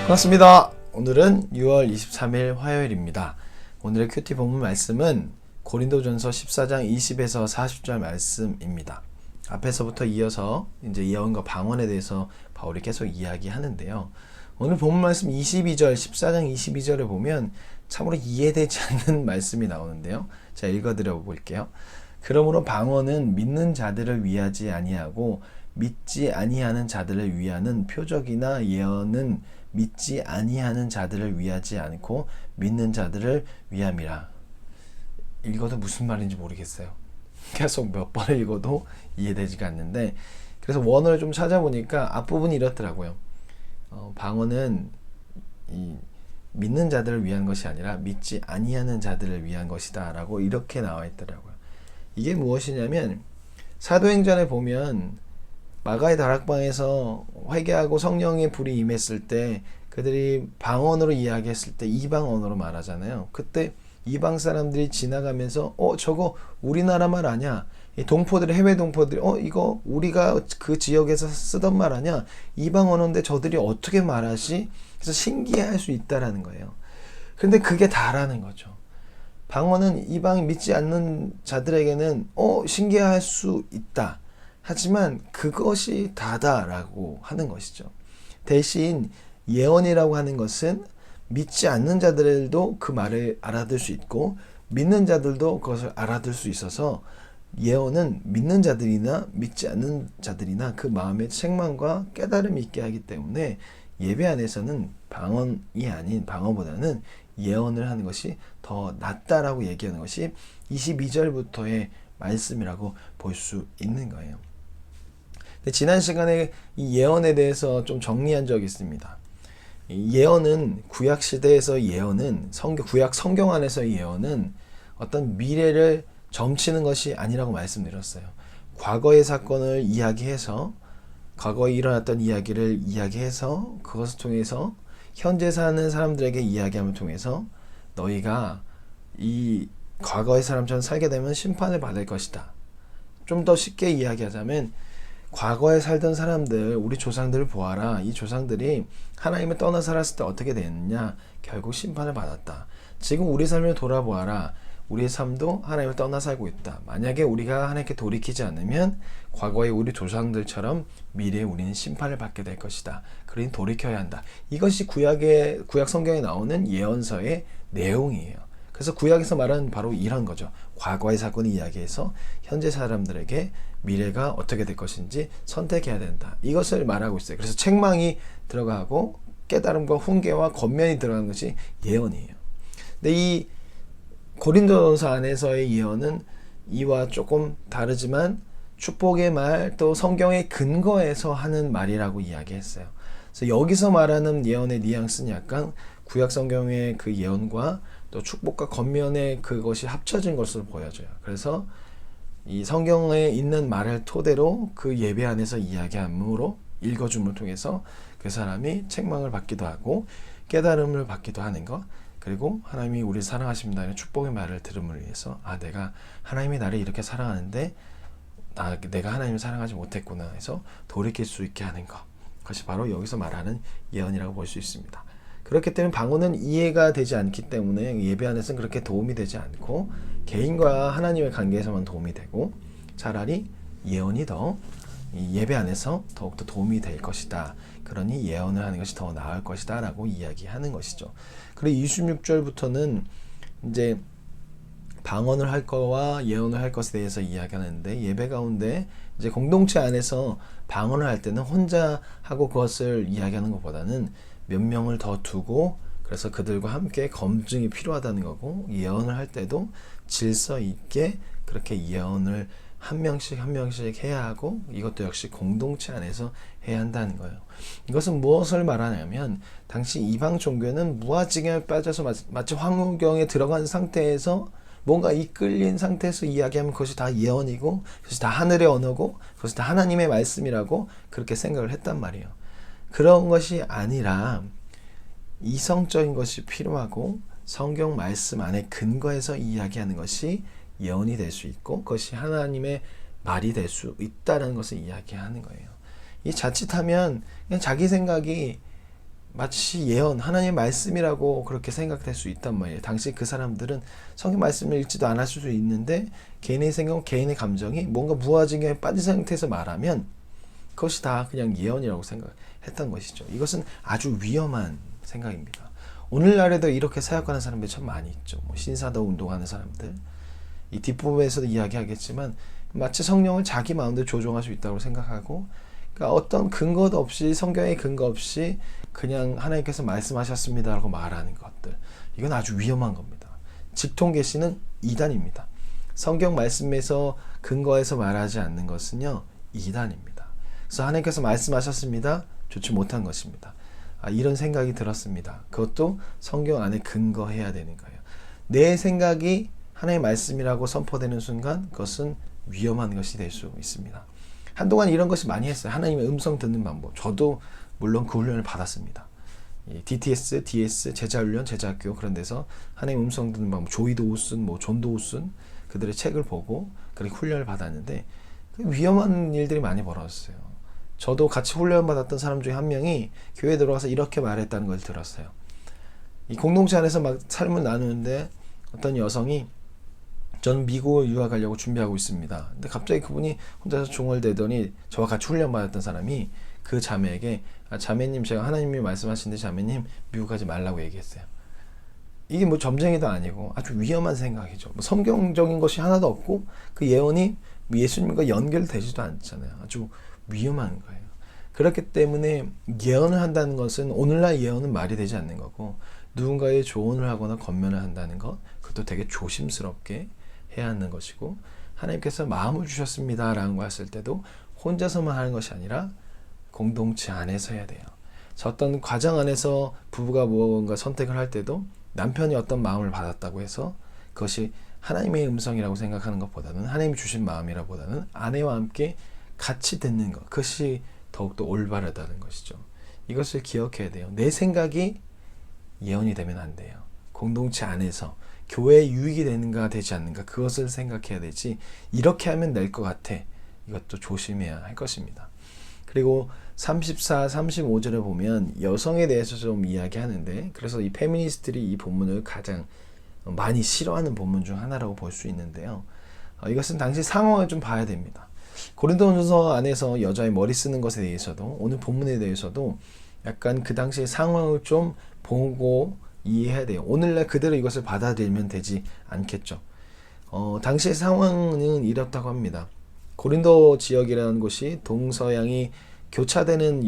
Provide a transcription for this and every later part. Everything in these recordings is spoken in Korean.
반갑습니다. 오늘은 6월 23일 화요일입니다. 오늘의 큐티 본문 말씀은 고린도전서 14장 20에서 40절 말씀입니다. 앞에서부터 이어서 이제 예언과 방언에 대해서 바울이 계속 이야기하는데요. 오늘 본문 말씀 22절, 14장 22절에 보면 참으로 이해되지 않는 말씀이 나오는데요. 제가 읽어드려 볼게요. 그러므로 방언은 믿는 자들을 위하지 아니하고 믿지 아니하는 자들을 위하는 표적이나 예언은 믿지 아니하는 자들을 위하지 않고 믿는 자들을 위함이라. 읽어도 무슨 말인지 모르겠어요. 계속 몇 번을 읽어도 이해되지가 않는데, 그래서 원어를 좀 찾아보니까 앞부분이 이렇더라고요. 방언은 믿는 자들을 위한 것이 아니라 믿지 아니하는 자들을 위한 것이다 라고 이렇게 나와 있더라고요. 이게 무엇이냐면 사도행전에 보면 마가의 다락방에서 회개하고 성령의 불이 임했을 때 그들이 방언으로 이야기했을 때 이방 언어로 말하잖아요. 그때 이방 사람들이 지나가면서 저거 우리나라 말 아냐? 이 동포들이, 해외 동포들이 이거 우리가 그 지역에서 쓰던 말 아냐? 이방 언어인데 저들이 어떻게 말하지? 그래서 신기해할 수 있다라는 거예요. 근데 그게 다라는 거죠. 방언은 이방 믿지 않는 자들에게는 신기할 수 있다. 하지만 그것이 다다라고 하는 것이죠. 대신 예언이라고 하는 것은 믿지 않는 자들도 그 말을 알아들 수 있고 믿는 자들도 그것을 알아들 수 있어서 예언은 믿는 자들이나 믿지 않는 자들이나 그 마음의 책망과 깨달음이 있게 하기 때문에 예배 안에서는 방언이 아닌 방언보다는 예언을 하는 것이 더 낫다라고 얘기하는 것이 22절부터의 말씀이라고 볼 수 있는 거예요. 근데 지난 시간에 이 예언에 대해서 좀 정리한 적이 있습니다. 이 예언은 구약 시대에서 예언은 구약 성경 안에서의 예언은 어떤 미래를 점치는 것이 아니라고 말씀드렸어요. 과거의 사건을 이야기해서 과거에 일어났던 이야기를 이야기해서 그것을 통해서 현재 사는 사람들에게 이야기함을 통해서 너희가 이 과거의 사람처럼 살게 되면 심판을 받을 것이다. 좀 더 쉽게 이야기하자면 과거에 살던 사람들, 우리 조상들을 보아라. 이 조상들이 하나님을 떠나 살았을 때 어떻게 됐느냐? 결국 심판을 받았다. 지금 우리 삶을 돌아보아라. 우리의 삶도 하나님을 떠나 살고 있다. 만약에 우리가 하나님께 돌이키지 않으면 과거의 우리 조상들처럼 미래에 우리는 심판을 받게 될 것이다. 그러니 돌이켜야 한다. 이것이 구약 성경에 나오는 예언서의 내용이에요. 그래서 구약에서 말하는 바로 이런 거죠. 과거의 사건을 이야기해서 현재 사람들에게 미래가 어떻게 될 것인지 선택해야 된다. 이것을 말하고 있어요. 그래서 책망이 들어가고 깨달음과 훈계와 권면이 들어가는 것이 예언이에요. 근데 이 고린도전서 안에서의 예언은 이와 조금 다르지만 축복의 말 또 성경의 근거에서 하는 말이라고 이야기했어요. 그래서 여기서 말하는 예언의 뉘앙스는 약간 구약 성경의 그 예언과 또 축복과 권면의 그것이 합쳐진 것으로 보여져요. 그래서 이 성경에 있는 말을 토대로 그 예배 안에서 이야기함으로 읽어줌을 통해서 그 사람이 책망을 받기도 하고 깨달음을 받기도 하는 것, 그리고 하나님이 우리를 사랑하십니다는 축복의 말을 들음을 위해서 내가 하나님이 나를 이렇게 사랑하는데 내가 하나님을 사랑하지 못했구나 해서 돌이킬 수 있게 하는 것, 그것이 바로 여기서 말하는 예언이라고 볼 수 있습니다. 그렇기 때문에 방언은 이해가 되지 않기 때문에 예배 안에서는 그렇게 도움이 되지 않고 개인과 하나님의 관계에서만 도움이 되고 차라리 예언이 더 예배 안에서 더욱더 도움이 될 것이다. 그러니 예언을 하는 것이 더 나을 것이다 라고 이야기하는 것이죠. 그리고 26절부터는 이제 방언을 할 거와 예언을 할 것에 대해서 이야기하는데 예배 가운데 이제 공동체 안에서 방언을 할 때는 혼자 하고 그것을 이야기하는 것보다는 몇 명을 더 두고 그래서 그들과 함께 검증이 필요하다는 거고 예언을 할 때도 질서 있게 그렇게 예언을 한 명씩 해야 하고 이것도 역시 공동체 안에서 해야 한다는 거예요. 이것은 무엇을 말하냐면 당시 이방 종교는 무아지경에 빠져서 마치 황후경에 들어간 상태에서 뭔가 이끌린 상태에서 이야기하면 그것이 다 예언이고 그것이 다 하늘의 언어고 그것이 다 하나님의 말씀이라고 그렇게 생각을 했단 말이에요. 그런 것이 아니라 이성적인 것이 필요하고 성경 말씀 안에 근거해서 이야기하는 것이 예언이 될 수 있고 그것이 하나님의 말이 될 수 있다는 것을 이야기하는 거예요. 이 자칫하면 그냥 자기 생각이 마치 예언, 하나님의 말씀이라고 그렇게 생각될 수 있단 말이에요. 당시 그 사람들은 성경 말씀을 읽지도 않을 수도 있는데 개인의 생각, 개인의 감정이 뭔가 무아지경에 빠진 상태에서 말하면 그것이 다 그냥 예언이라고 생각했던 것이죠. 이것은 아주 위험한 생각입니다. 오늘날에도 이렇게 사역하는 사람들이 참 많이 있죠. 뭐 신사도 운동하는 사람들, 이 뒷부분에서도 이야기하겠지만 마치 성령을 자기 마음대로 조종할 수 있다고 생각하고, 그러니까 어떤 근거도 없이, 성경의 근거 없이 그냥 하나님께서 말씀하셨습니다라고 말하는 것들, 이건 아주 위험한 겁니다. 직통계시는 이단입니다. 성경 말씀에서 근거해서 말하지 않는 것은요, 이단입니다. 그래서 하나님께서 말씀하셨습니다, 좋지 못한 것입니다. 이런 생각이 들었습니다. 그것도 성경 안에 근거해야 되는 거예요. 내 생각이 하나님의 말씀이라고 선포되는 순간 그것은 위험한 것이 될 수 있습니다. 한동안 이런 것이 많이 했어요. 하나님의 음성 듣는 방법. 저도 물론 그 훈련을 받았습니다. DTS, DS, 제자훈련, 제자학교 그런 데서 하나님의 음성 듣는 방법, 조이도 우슨, 존도 우슨 그들의 책을 보고 그렇게 훈련을 받았는데 위험한 일들이 많이 벌어졌어요. 저도 같이 훈련 받았던 사람 중에 한 명이 교회에 들어가서 이렇게 말했다는 걸 들었어요. 이 공동체 안에서 막 삶을 나누는데 어떤 여성이 저는 미국을 유학하려고 준비하고 있습니다. 근데 갑자기 그분이 혼자서 중얼대더니 저와 같이 훈련받았던 사람이 그 자매에게 자매님, 제가 하나님이 말씀하신데 자매님 미국 가지 말라고 얘기했어요. 이게 뭐 점쟁이도 아니고 아주 위험한 생각이죠. 뭐 성경적인 것이 하나도 없고 그 예언이 예수님과 연결되지도 않잖아요. 아주 위험한 거예요. 그렇기 때문에 예언을 한다는 것은, 오늘날 예언은 말이 되지 않는 거고, 누군가의 조언을 하거나 권면을 한다는 것, 그것도 되게 조심스럽게 해야 하는 것이고, 하나님께서 마음을 주셨습니다 라는 거 했을 때도 혼자서만 하는 것이 아니라 공동체 안에서 해야 돼요. 어떤 과정 안에서 부부가 무언가 선택을 할 때도 남편이 어떤 마음을 받았다고 해서 그것이 하나님의 음성이라고 생각하는 것보다는, 하나님이 주신 마음이라보다는 아내와 함께 같이 듣는 것, 그것이 더욱더 올바르다는 것이죠. 이것을 기억해야 돼요. 내 생각이 예언이 되면 안 돼요. 공동체 안에서 교회에 유익이 되는가 되지 않는가, 그것을 생각해야 되지, 이렇게 하면 될 것 같아, 이것도 조심해야 할 것입니다. 그리고 34, 35절에 보면 여성에 대해서 좀 이야기하는데, 그래서 이 페미니스트들이 이 본문을 가장 많이 싫어하는 본문 중 하나라고 볼 수 있는데요. 이것은 당시 상황을 좀 봐야 됩니다. 고린도전서 안에서 여자의 머리 쓰는 것에 대해서도, 오늘 본문에 대해서도 약간 그 당시의 상황을 좀 보고 이해해야 돼요. 오늘날 그대로 이것을 받아들이면 되지 않겠죠. 당시의 상황은 이렇다고 합니다. 고린도 지역이라는 곳이 동서양이 교차되는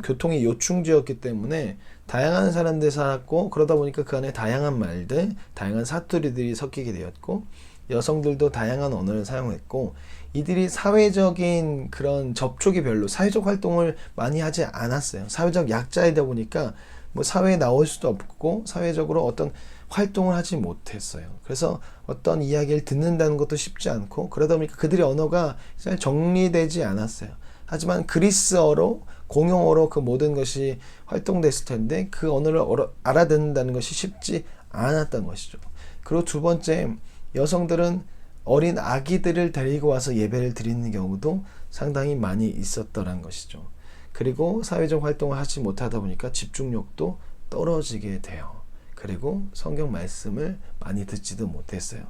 교통의 요충지였기 때문에 다양한 사람들이 살았고, 그러다 보니까 그 안에 다양한 말들, 다양한 사투리들이 섞이게 되었고, 여성들도 다양한 언어를 사용했고, 이들이 사회적인 그런 접촉이 별로, 사회적 활동을 많이 하지 않았어요. 사회적 약자이다 보니까 뭐 사회에 나올 수도 없고 사회적으로 어떤 활동을 하지 못했어요. 그래서 어떤 이야기를 듣는다는 것도 쉽지 않고, 그러다 보니까 그들의 언어가 잘 정리되지 않았어요. 하지만 그리스어로, 공용어로 그 모든 것이 활동됐을 텐데 그 언어를 알아듣는다는 것이 쉽지 않았던 것이죠. 그리고 두 번째, 여성들은 어린 아기들을 데리고 와서 예배를 드리는 경우도 상당히 많이 있었더란 것이죠. 그리고 사회적 활동을 하지 못하다 보니까 집중력도 떨어지게 돼요. 그리고 성경 말씀을 많이 듣지도 못했어요.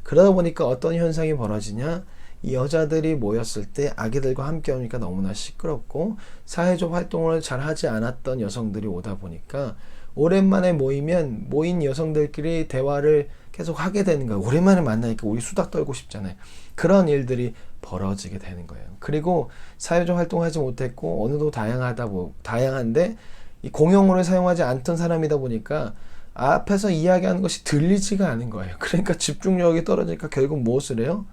그러다 보니까 어떤 현상이 벌어지냐, 이 여자들이 모였을 때 아기들과 함께 오니까 너무나 시끄럽고, 사회적 활동을 잘 하지 않았던 여성들이 오다 보니까 오랜만에 모인 여성들끼리 대화를 계속 하게 되는 거예요. 오랜만에 만나니까 우리 수다 떨고 싶잖아요. 그런 일들이 벌어지게 되는 거예요. 그리고 사회적 활동을 하지 못했고, 언어도 다양한데 이 공용어를 사용하지 않던 사람이다 보니까 앞에서 이야기하는 것이 들리지가 않은 거예요. 그러니까 집중력이 떨어지니까 결국 무엇을 해요?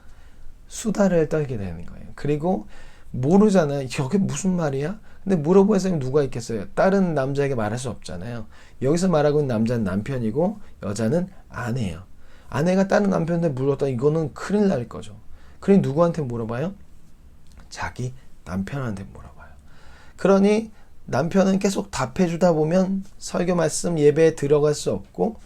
수다를 떨게 되는 거예요. 그리고 모르잖아요. 저게 무슨 말이야? 근데 물어보는 사람이 누가 있겠어요? 다른 남자에게 말할 수 없잖아요. 여기서 말하고 있는 남자는 남편이고 여자는 아내예요. 아내가 다른 남편한테 물었다, 이거는 큰일 날 거죠. 그러니 누구한테 물어봐요? 자기 남편한테 물어봐요. 그러니 남편은 계속 답해주다 보면 설교 말씀 예배에 들어갈 수 없고,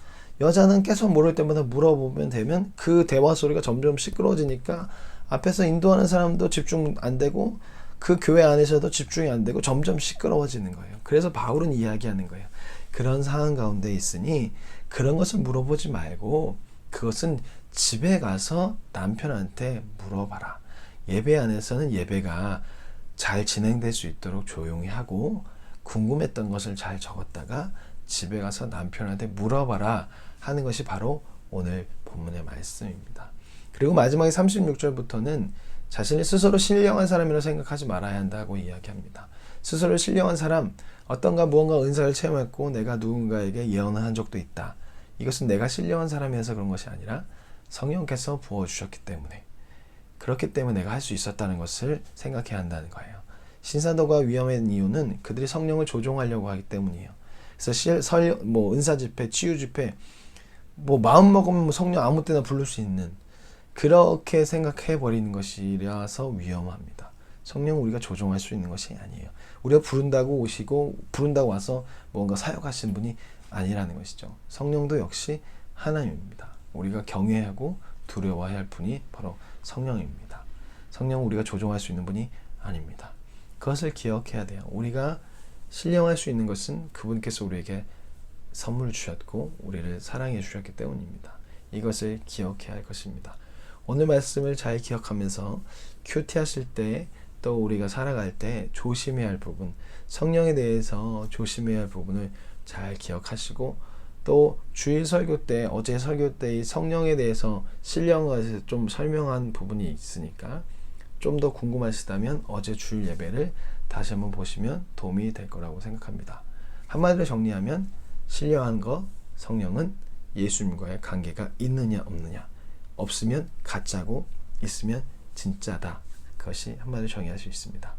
여자는 계속 모를 때마다 물어보면 되면 그 대화 소리가 점점 시끄러워지니까 앞에서 인도하는 사람도 집중 안 되고 그 교회 안에서도 집중이 안 되고 점점 시끄러워지는 거예요. 그래서 바울은 이야기하는 거예요. 그런 상황 가운데 있으니 그런 것을 물어보지 말고 그것은 집에 가서 남편한테 물어봐라. 예배 안에서는 예배가 잘 진행될 수 있도록 조용히 하고 궁금했던 것을 잘 적었다가 집에 가서 남편한테 물어봐라 하는 것이 바로 오늘 본문의 말씀입니다. 그리고 마지막에 36절부터는 자신이 스스로 신령한 사람이라고 생각하지 말아야 한다고 이야기합니다. 스스로 신령한 사람, 어떤가 무언가 은사를 체험했고 내가 누군가에게 예언을 한 적도 있다. 이것은 내가 신령한 사람이어서 그런 것이 아니라 성령께서 부어주셨기 때문에, 그렇기 때문에 내가 할 수 있었다는 것을 생각해야 한다는 거예요. 신사도가 위험한 이유는 그들이 성령을 조종하려고 하기 때문이에요. 그래서 은사 집회, 치유 집회, 마음 먹으면 성령 아무 때나 부를 수 있는, 그렇게 생각해 버리는 것이라서 위험합니다. 성령은 우리가 조종할 수 있는 것이 아니에요. 우리가 부른다고 오시고 부른다고 와서 뭔가 사역하시는 분이 아니라는 것이죠. 성령도 역시 하나님입니다. 우리가 경외하고 두려워해야 할 분이 바로 성령입니다. 성령은 우리가 조종할 수 있는 분이 아닙니다. 그것을 기억해야 돼요. 우리가 신령할 수 있는 것은 그분께서 우리에게 선물을 주셨고 우리를 사랑해 주셨기 때문입니다. 이것을 기억해야 할 것입니다. 오늘 말씀을 잘 기억하면서 큐티 하실 때, 또 우리가 살아갈 때 조심해야 할 부분, 성령에 대해서 조심해야 할 부분을 잘 기억하시고, 또 주일 설교 때, 어제 설교 때 이 성령에 대해서 신령을 좀 설명한 부분이 있으니까 좀 더 궁금하시다면 어제 주일 예배를 다시 한번 보시면 도움이 될 거라고 생각합니다. 한마디로 정리하면 신령한 것, 성령은 예수님과의 관계가 있느냐 없느냐, 없으면 가짜고 있으면 진짜다. 그것이 한마디로 정의할 수 있습니다.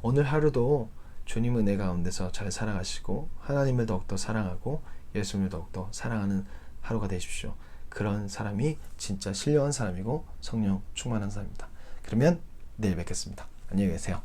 오늘 하루도 주님 은혜 가운데서 잘 살아가시고 하나님을 더욱더 사랑하고 예수님을 더욱더 사랑하는 하루가 되십시오. 그런 사람이 진짜 신령한 사람이고 성령 충만한 사람입니다. 그러면 내일 뵙겠습니다. 안녕히 계세요.